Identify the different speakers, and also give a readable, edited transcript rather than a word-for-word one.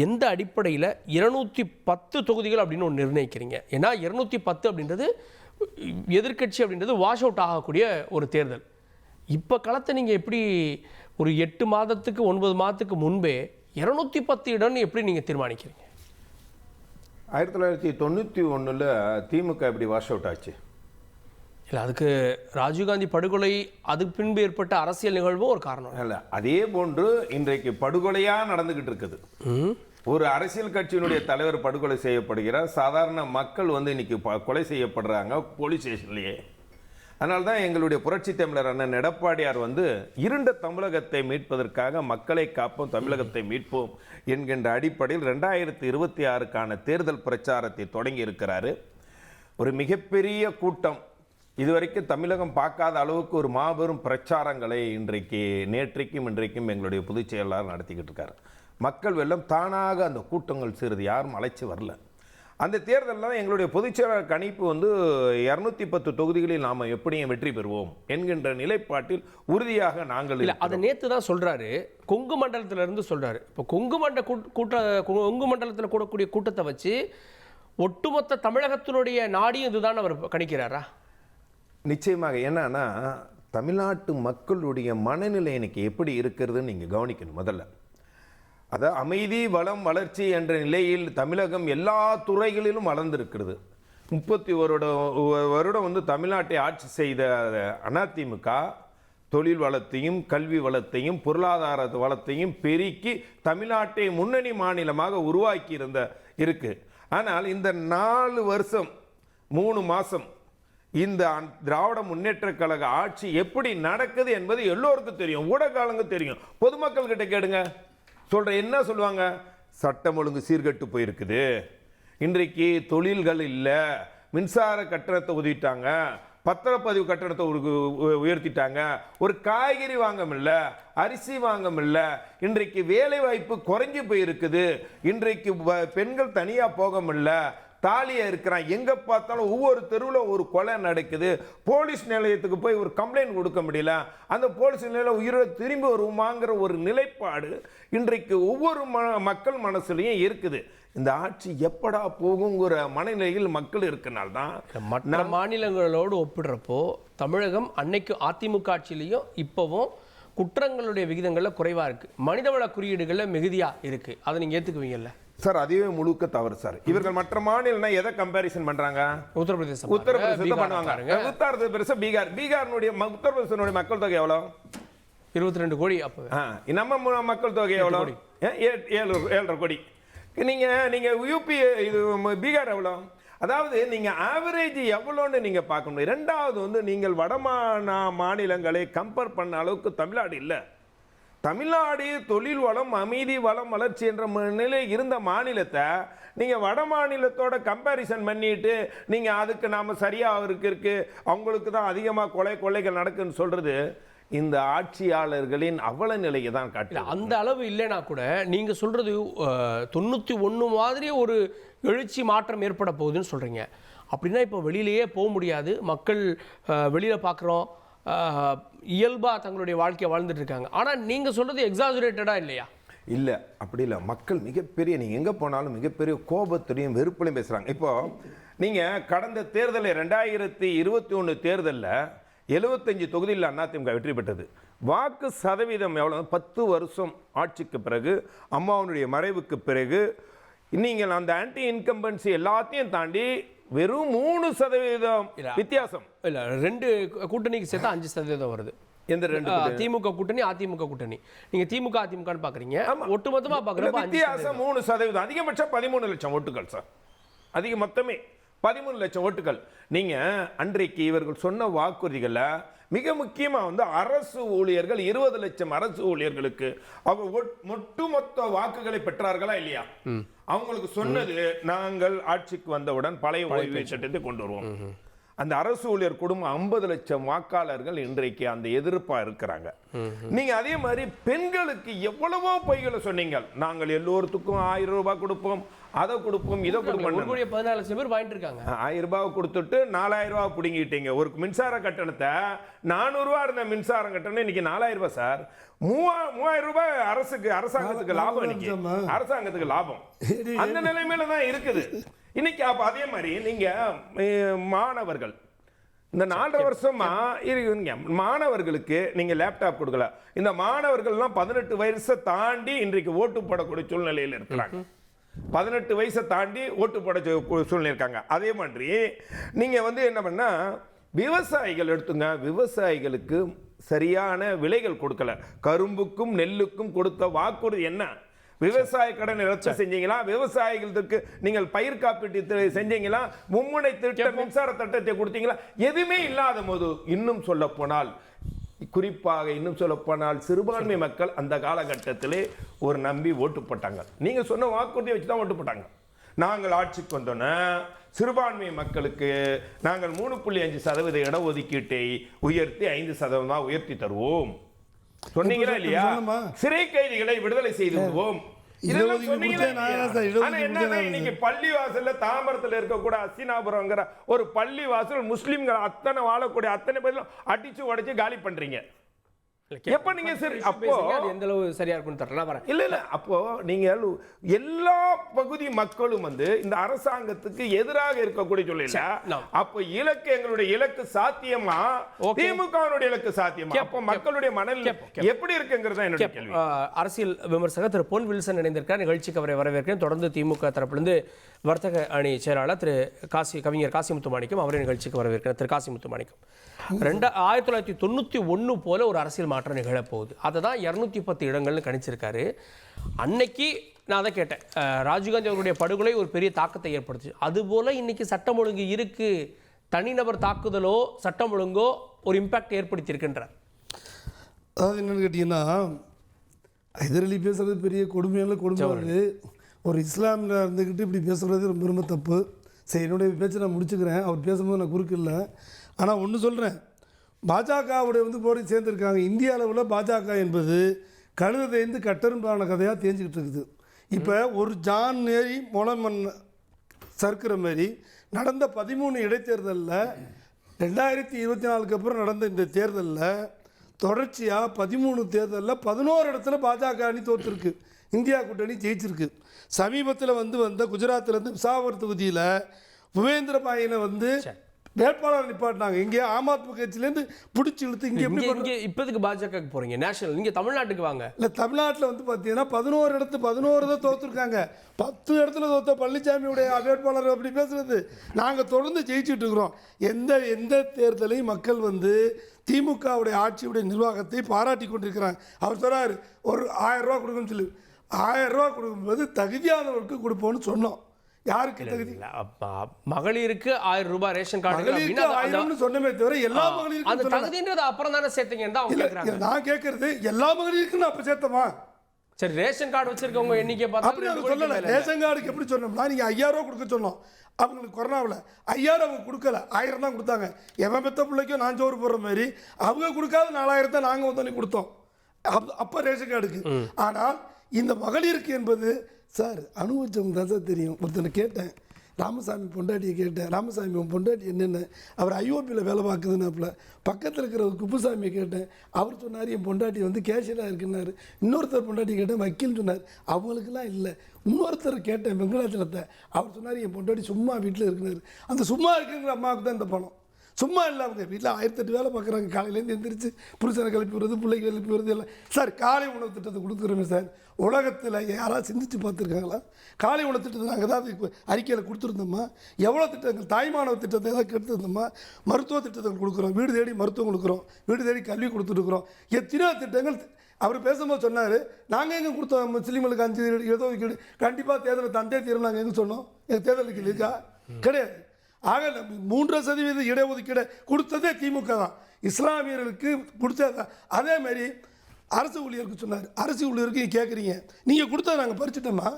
Speaker 1: எந்த அடிப்படையில் 210 தொகுதிகள் அப்படின்னு ஒன்று நிர்ணயிக்கிறீங்க? ஏன்னா 210 அப்படின்றது எதிர்க்கட்சி அப்படின்றது வாஷ் அவுட் ஆகக்கூடிய ஒரு தேர்தல். இப்போ களத்தை நீங்கள் எப்படி ஒரு 8 மாதத்துக்கு 9 மாதத்துக்கு முன்பே 210 இடம்னு எப்படி நீங்கள் தீர்மானிக்கிறீங்க?
Speaker 2: 1991 திமுக எப்படி வாஷ் அவுட் ஆச்சு?
Speaker 1: இல்லை, அதுக்கு ராஜீவ்காந்தி படுகொலை அதுக்கு பின்பு ஏற்பட்ட அரசியல் நிகழ்வும் ஒரு காரணம்.
Speaker 2: இல்லை, அதே போன்று இன்றைக்கு படுகொலையாக நடந்துகிட்டு இருக்குது. ஒரு அரசியல் கட்சியினுடைய தலைவர் படுகொலை செய்யப்படுகிறார், சாதாரண மக்கள் இன்னைக்கு கொலை செய்யப்படுறாங்க போலீஸ் ஸ்டேஷன்லேயே. அதனால தான் எங்களுடைய புரட்சி தமிழர் அண்ணன் எடப்பாடியார் இருண்ட தமிழகத்தை மீட்பதற்காக மக்களை காப்போம், தமிழகத்தை மீட்போம் என்கின்ற அடிப்படையில் 2026க்கான தேர்தல் பிரச்சாரத்தை தொடங்கி இருக்கிறாரு. ஒரு மிகப்பெரிய கூட்டம், இதுவரைக்கும் தமிழகம் பார்க்காத அளவுக்கு ஒரு மாபெரும் பிரச்சாரங்களை நேற்றைக்கும் இன்றைக்கும் எங்களுடைய பொதுச் செயலாளர் நடத்திக்கிட்டு இருக்காரு. மக்கள் வெள்ளம் தானாக அந்த கூட்டங்கள் சிறிது யாரும் அழைச்சி வரல. அந்த தேர்தலில் எங்களுடைய பொதுச் செயலாளர் கணிப்பு 210 தொகுதிகளில் நாம் எப்படியும் வெற்றி பெறுவோம் என்கின்ற நிலைப்பாட்டில் உறுதியாக நாங்கள்
Speaker 1: இல்லை. அதை நேற்று தான் சொல்கிறாரு, கொங்கு மண்டலத்திலிருந்து சொல்கிறாரு. இப்போ கொங்கு மண்டலத்தில் கூடக்கூடிய கூட்டத்தை வச்சு ஒட்டுமொத்த தமிழகத்தினுடைய நாடியும் இதுதான் அவர் கணிக்கிறாரா?
Speaker 2: நிச்சயமாக. என்னன்னா, தமிழ்நாட்டு மக்களுடைய மனநிலை இன்னைக்கு எப்படி இருக்கிறதுன்னு நீங்கள் கவனிக்கணும். முதல்ல அதாவது அமைதி வளம் வளர்ச்சி என்ற நிலையில் தமிழகம் எல்லா துறைகளிலும் வளர்ந்திருக்கிறது. 31 வருடம் தமிழ்நாட்டை ஆட்சி செய்த அதிமுக தொழில் வளத்தையும் கல்வி வளத்தையும் பொருளாதார வளத்தையும் பெருக்கி தமிழ்நாட்டை முன்னணி மாநிலமாக உருவாக்கி இருக்கு. ஆனால் இந்த 4 வருஷம் 3 மாதம் இந்த திராவிட முன்னேற்ற கழக ஆட்சி எப்படி நடக்குது என்பது எல்லோருக்கும் தெரியும், ஊடகங்களுக்கு தெரியும். பொதுமக்கள் கிட்ட கேடுங்க, என்ன சொல்லுவாங்க? சட்டம் ஒழுங்கு சீர்கெட்டு போயிருக்குது, இன்றைக்கு தொழில்கள் இல்லை, மின்சார கட்டணத்தை உதவிட்டாங்க, பத்திரப்பதிவு கட்டணத்தை உயர்த்திட்டாங்க, ஒரு காய்கறி வாங்க முடியல, அரிசி வாங்க முடியல, இன்றைக்கு வேலை வாய்ப்பு குறைஞ்சி போயிருக்குது, இன்றைக்கு பெண்கள் தனியா போக முடியல, தாலியா இருக்கிறான், எங்க பார்த்தாலும் ஒவ்வொரு தெருவில் ஒரு கொலை நடக்குது, போலீஸ் நிலையத்துக்கு போய் ஒரு கம்ப்ளைண்ட் கொடுக்க முடியல, அந்த போலீஸ் நிலையம் உயிரோடு திரும்பி வருமாங்கிற ஒரு நிலைப்பாடு இன்றைக்கு ஒவ்வொரு மக்கள் மனசுலையும் இருக்குது. இந்த ஆட்சி எப்படா போகுங்கிற மனநிலையில் மக்கள் இருக்கனால்தான்
Speaker 1: மற்ற மாநிலங்களோடு ஒப்பிடுறப்போ தமிழகம் அன்னைக்கு அதிமுக ஆட்சியிலையும் இப்போவும் குற்றங்களுடைய விகிதங்களில் குறைவாக இருக்குது, மனிதவள குறியீடுகளில் மிகுதியாக இருக்குது. அதை நீங்கள் ஏற்றுக்குவீங்கல்ல
Speaker 2: சார்? அதுவே முழுக்க தவறு சார். இவர்கள் மற்ற மாநிலம்னா எதை கம்பேரிசன் பண்றாங்க?
Speaker 1: உத்தரப்பிரதேசம்
Speaker 2: பண்ணுவாங்க. உத்தரப்பிரதேசம், பீகார்னுடைய உத்தரப்பிரதேசனுடைய மக்கள் தொகை எவ்வளவு?
Speaker 1: 22 கோடி. அப்போ
Speaker 2: நம்ம மக்கள் தொகை எவ்வளவு? 7.5 கோடி. நீங்க யூபி, இது பீகார் எவ்வளவு? அதாவது நீங்க ஆவரேஜ் எவ்வளோன்னு நீங்க பார்க்க முடியும். ரெண்டாவது நீங்கள் வட மாநிலங்களை கம்பேர் பண்ண அளவுக்கு தமிழ்நாடு இல்லை. தமிழ்நாடு தொழில் வளம் அமைதி வளம் வளர்ச்சி என்ற நிலை இருந்த மாநிலத்தை நீங்கள் வட மாநிலத்தோட கம்பேரிசன் பண்ணிட்டு நீங்கள் அதுக்கு நாம் சரியாக இருக்கு அவங்களுக்கு தான் அதிகமாக கொள்ளைகள் நடக்குன்னு சொல்றது இந்த ஆட்சியாளர்களின் அவல நிலையை தான் காட்டு.
Speaker 1: அந்த அளவு இல்லைன்னா கூட நீங்கள் சொல்றது 91 மாதிரி ஒரு எழுச்சி மாற்றம் ஏற்பட போகுதுன்னு சொல்றீங்க. அப்படின்னா இப்போ வெளியிலேயே போக முடியாது, மக்கள் வெளியில் பார்க்குறோம், இயல்பாக தங்களுடைய வாழ்க்கையை வாழ்ந்துட்டு இருக்காங்க. ஆனால் நீங்கள் சொல்கிறது எக்ஸாஜுரேட்டடாக இல்லையா?
Speaker 2: இல்லை, அப்படி இல்லை. மக்கள் மிகப்பெரிய, நீங்கள் எங்கே போனாலும் மிகப்பெரிய கோபத்துடையும் வெறுப்புலையும் பேசுகிறாங்க. இப்போ நீங்கள் கடந்த தேர்தலில் 2021 தேர்தலில் 75 தொகுதியில் அதிமுக வெற்றி பெற்றது. வாக்கு சதவீதம் எவ்வளோ? 10 வருஷம் ஆட்சிக்கு பிறகு, அம்மாவுடைய மறைவுக்கு பிறகு நீங்கள் அந்த ஆன்டி இன்கம்பன்சி எல்லாத்தையும் தாண்டி வெறும் 3% வித்தியாசம்.
Speaker 1: இல்ல, 2 கூட்டணிக்கு சேர்த்தா 5% வருது.
Speaker 2: எந்த 2?
Speaker 1: திமுக கூட்டணி அதிமுக கூட்டணி. நீங்க திமுக அதிமுகன்னு பாக்குறீங்க, ஒட்டுமொத்தமா பாக்குறப்ப
Speaker 2: வித்தியாசம் 3%. அதிகபட்சம் 13 லட்சம் ஓட்டுகள் சார். அதிக மொத்தமே 13 லட்சம் ஓட்டுகள். நீங்க அன்றைக்கு இவர்கள் சொன்ன வாக்குறுதிகள்ல மிக முக்கியமா அரசு ஊழியர்கள் 20 லட்சம் அரசு ஊழியர்களுக்கு அவங்க ஒட்டுமொத்த வாக்குகளை பெற்றார்களா இல்லையா? அவங்களுக்கு சொன்னது, நாங்கள் ஆட்சிக்கு வந்தவுடன் பழைய ஓய்வு சட்டத்தை கொண்டு வருவோம். அந்த அரசு ஊழியர் குடும்பம் 50 லட்சம் வாக்காளர்கள் இன்றைக்கு அந்த எதிர்ப்பா இருக்கிறாங்க. நீங்க அதே மாதிரி பெண்களுக்கு எவ்வளவோ பொய்களை சொன்னீங்க. நாங்கள் எல்லோருக்கும் 1000 ரூபாய் கொடுப்போம், அதை கொடுப்போம், இதை கொடுப்போம்.
Speaker 1: 14 லட்சம் பேர் வாங்கிட்டு இருக்காங்க.
Speaker 2: 1000 ரூபாய் கொடுத்துட்டு 4000 ரூபாய் பிடிங்கிட்டீங்க. ஒரு மின்சார கட்டணத்தை 400 ரூபாய் இருந்த மின்சார கட்டணம் இன்னைக்கு 4000 ரூபாய் சார். 3000 ரூபாய் அரசாங்கத்துக்கு லாபம். இன்னைக்கு அரசாங்கத்துக்கு லாபம் அந்த நிலைமையில தான் இருக்குது இன்னைக்கு. அப்ப அதே மாதிரி நீங்க மாணவர்கள் இந்த 4.5 வருஷமா இருக்கீங்க, மாணவர்களுக்கு நீங்க லேப்டாப் கொடுக்கல. இந்த மாணவர்கள்லாம் 18 வயசை தாண்டி இன்றைக்கு ஓட்டு போடக்கூடிய சூழ்நிலையில் இருக்கிறாங்க. 18 வயசை தாண்டி ஓட்டு போட சூழ்நிலை இருக்காங்க. அதே மாதிரி நீங்க என்ன பண்ணா விவசாயிகள் எடுத்துங்க, விவசாயிகளுக்கு சரியான விலைகள் கொடுக்கல. கரும்புக்கும் நெல்லுக்கும் கொடுத்த வாக்குறுதி என்ன? விவசாய கடன் ரத்து செஞ்சீங்களா? விவசாயிகளுக்கு நீங்கள் பயிர் காப்பீட்டு செஞ்சீங்களா? மும்முனை திட்ட மின்சார திட்டத்தை கொடுத்தீங்களா? எதுவுமே இல்லாத போது இன்னும் சொல்ல போனால், குறிப்பாக இன்னும் சொல்ல போனால் சிறுபான்மை மக்கள் அந்த காலகட்டத்திலே ஒரு நம்பி ஓட்டு போட்டாங்க. நீங்க சொன்ன வாக்குறுதியை வச்சு தான் ஓட்டு போட்டாங்க. நாங்கள் ஆட்சிக்கு வந்தோன்னா சிறுபான்மை மக்களுக்கு நாங்கள் 3.5% இடஒதுக்கீட்டை உயர்த்தி 5% உயர்த்தி தருவோம் சொன்னீங்களா இல்லையா? சிறை கைதிகளை விடுதலை செய்து விடுவோம். பள்ளிவாசல்ல தாம்பரத்தில் இருக்கக்கூட அசினாபுரம்ங்கிற ஒரு பள்ளிவாசல் முஸ்லிம்கள் அத்தனை வாழக்கூடிய அத்தனை பேரும் அடிச்சு உடைச்சு காலி பண்றீங்க. எப்ப நீங்க சரி அப்போ
Speaker 1: எந்த அளவு சரியா இருக்கும்னு தெரியல வரேன்.
Speaker 2: இல்ல அப்போ நீங்க எல்லா பகுதி மக்களும் இந்த அரசாங்கத்துக்கு எதிராக இருக்கக்கூடிய சொல்லல. அப்போ இலக்கு எங்களுடைய இலக்கு சாத்தியமா? திமுகவுடைய இலக்கு சாத்தியமா? அப்போ மக்களுடைய மனநிலை எப்படி இருக்குங்கிறத என்னுடைய கேள்வி.
Speaker 1: அரசியல் விமர்சகர் திரு பொன் வில்சன் இணைந்திருக்கார். நிகழ்ச்சிக்கு அவரை வரவேற்கிறேன். தொடர்ந்து திமுக தரப்பிலிருந்து வர்த்தக அணி செயலாளர் திரு கவிஞர் காசிமுத்து மாணிக்கம், அவரை நிகழ்ச்சிக்கு வரவேற்கிறேன். திரு காசிமுத்து மாணிக்கம், 1991 போல ஒரு அரசியல் மாற்றம் நிகழப்போகுது. அதை தான் 210 இடங்கள்னு கணிச்சிருக்காரு. அன்னைக்கு நான் அதை கேட்டேன், ராஜீவ்காந்தி அவருடைய படுகொலை ஒரு பெரிய தாக்கத்தை ஏற்படுத்துச்சு. அதுபோல இன்னைக்கு சட்டம் ஒழுங்கு இருக்கு, தனிநபர் தாக்குதலோ சட்டம் ஒழுங்கோ ஒரு இம்பாக்ட் ஏற்படுத்தியிருக்கின்றார்.
Speaker 3: அதாவது என்னென்னு கேட்டிங்கன்னா, எதிரொலி பேசுகிறது பெரிய கொடுமையான ஒரு இஸ்லாமில் இருந்துக்கிட்டு இப்படி பேசுகிறது ரொம்ப ரொம்ப தப்பு. சரி, என்னுடைய பேச்சை நான் முடிச்சுக்கிறேன். அவர் பேசும்போது நான் குறுக்கு இல்லை. ஆனால் ஒன்று சொல்கிறேன், பாஜகவுடைய போய் சேர்ந்துருக்காங்க. இந்திய அளவில் பாஜக என்பது கழுதைந்து கட்டரும்பான கதையாக தேஞ்சிக்கிட்டு இருக்குது. இப்போ ஒரு ஜான் ஏறி முளமண் சறுக்கிற மாதிரி நடந்த 13 இடைத்தேர்தலில் 2024 அப்புறம் நடந்த இந்த தேர்தலில் தொடர்ச்சியாக 13 தேர்தலில் 11 இடத்துல பாஜக அணி தோற்றுருக்கு, இந்தியா கூட்டணி ஜெயிச்சிருக்கு. சமீபத்தில் வந்த குஜராத்திலேருந்து விசாகர் தொகுதியில் புவேந்திர பாயினை வேட்பாளர் நிப்பாட்டினாங்க. இங்கே ஆம் ஆத்மி கட்சியிலேருந்து பிடிச்சி இழுத்து இங்கே
Speaker 1: இப்போதுக்கு பாஜக போகிறீங்க நேஷனல், இங்கே தமிழ்நாட்டுக்கு வாங்க.
Speaker 3: இல்லை, தமிழ்நாட்டில் பார்த்தீங்கன்னா 11 தான் தோற்றுருக்காங்க. 10 இடத்துல தோற்ற பழனிசாமியுடைய வேட்பாளர் அப்படி பேசுகிறது. நாங்கள் தொடர்ந்து ஜெயிச்சுட்டு இருக்கிறோம். எந்த தேர்தலையும் மக்கள் திமுகவுடைய ஆட்சியுடைய நிர்வாகத்தை பாராட்டி கொண்டிருக்கிறாங்க. அவர் சொல்கிறார், ஒரு 1000 ரூபா கொடுக்கணும்னு சொல்லி 1000 ரூபா கொடுக்கும்போது தகுதியானவருக்கு கொடுப்போம்னு சொன்னோம். யாருக்கு தகுதி?
Speaker 1: மகளிருக்கு 1000 ரூபாய் ரேஷன் கார்டு
Speaker 3: சொன்னமே தவிர எல்லா மகளிருக்கும்
Speaker 1: தகுதின்றது அப்புறம் தானே சேர்த்தீங்க.
Speaker 3: நான் கேட்கறது எல்லா மகளிருக்கும் அப்ப சேர்த்தமா?
Speaker 1: சரி, ரேஷன் கார்டு வச்சிருக்கவங்க எண்ணிக்கை
Speaker 3: அப்படி நாங்கள் சொல்லலை. ரேஷன் கார்டுக்கு எப்படி சொன்னோம்னா, நீங்கள் 5000 ரூபா கொடுக்க சொன்னோம். அவங்களுக்கு கொரோனாவில் 5000 அவங்க கொடுக்கல, 1000 தான் கொடுத்தாங்க. எவன் பெத்த பிள்ளைக்கும் நான் சோறு போடுற மாதிரி அவங்க கொடுக்காத 4000 தான் நாங்கள் வந்து கொடுத்தோம் அப்போ ரேஷன் கார்டுக்கு. ஆனால் இந்த மகளிருக்கு என்பது சார் அனுபவிச்சவங்க தான் சார் தெரியும். ஒருத்தனை கேட்டேன், ராமசாமி பொண்டாட்டியை கேட்டேன், ராமசாமி உன் பொண்டாட்டி என்னென்ன, அவர் ஐஓபியில் வேலை பார்க்குதுன்னாப்புல. பக்கத்தில் இருக்கிற குப்புசாமியை கேட்டேன், அவர் சொன்னார் என் பொண்டாட்டி கேஷியராக இருக்குன்னாரு. இன்னொருத்தர் பொண்டாட்டி கேட்டேன், வக்கீல்னு சொன்னார். அவங்களுக்கெல்லாம் இல்லை. இன்னொருத்தர் கேட்டேன் வெங்கடாச்சலத்தை, அவர் சொன்னார் என் பொண்டாட்டி சும்மா வீட்டில் இருக்குனாரு. அந்த சும்மா இருக்குங்கிற அம்மாவுக்கு தான் இந்த பணம். சும்மா இல்லை, அவங்க வீட்டில் 1008 வேலை பார்க்குறாங்க. காலையிலேருந்து எந்திரிச்சு புருஷனை கிளப்பி விடுறது, பிள்ளைக்கு கிளப்பி விடுறது எல்லாம். சார், காலை உணவு திட்டத்தை கொடுத்துருமே சார். உலகத்தில் யாராவது சிந்திச்சு பார்த்துருக்காங்களா? காலை உணவு திட்டத்தை நாங்கள் ஏதாவது அறிக்கையில் கொடுத்துருந்தோமா? எவ்வளோ திட்டங்கள், தாய்மானவ திட்டத்தை ஏதாவது கெடுத்துருந்தோமா? மருத்துவ திட்டத்தை கொடுக்குறோம், வீடு தேடி மருத்துவம் கொடுக்குறோம், வீடு தேடி கல்வி கொடுத்துருக்குறோம். எத்தனையோ திட்டங்கள். அவர் பேசும்போது சொன்னார், நாங்கள் எங்கே கொடுத்தோம் முஸ்லீம்களுக்கு 5 இடஒதுக்கீடு கண்டிப்பாக தேர்தலில் தந்தே தீரும். நாங்கள் எங்கே சொன்னோம்? எங்கள் தேர்தலுக்கு இல்லைக்கா? கிடையாது. ஆக 3% இடஒதுக்கீடு கொடுத்ததே திமுக தான். இஸ்லாமியர்களுக்கு கொடுத்தது. அதேமாதிரி அரசு ஊழியருக்கு சொன்னார், அரசு ஊழியருக்கு கேட்குறீங்க, நீங்கள் கொடுத்தா நாங்கள் பறிச்சுட்டோமா?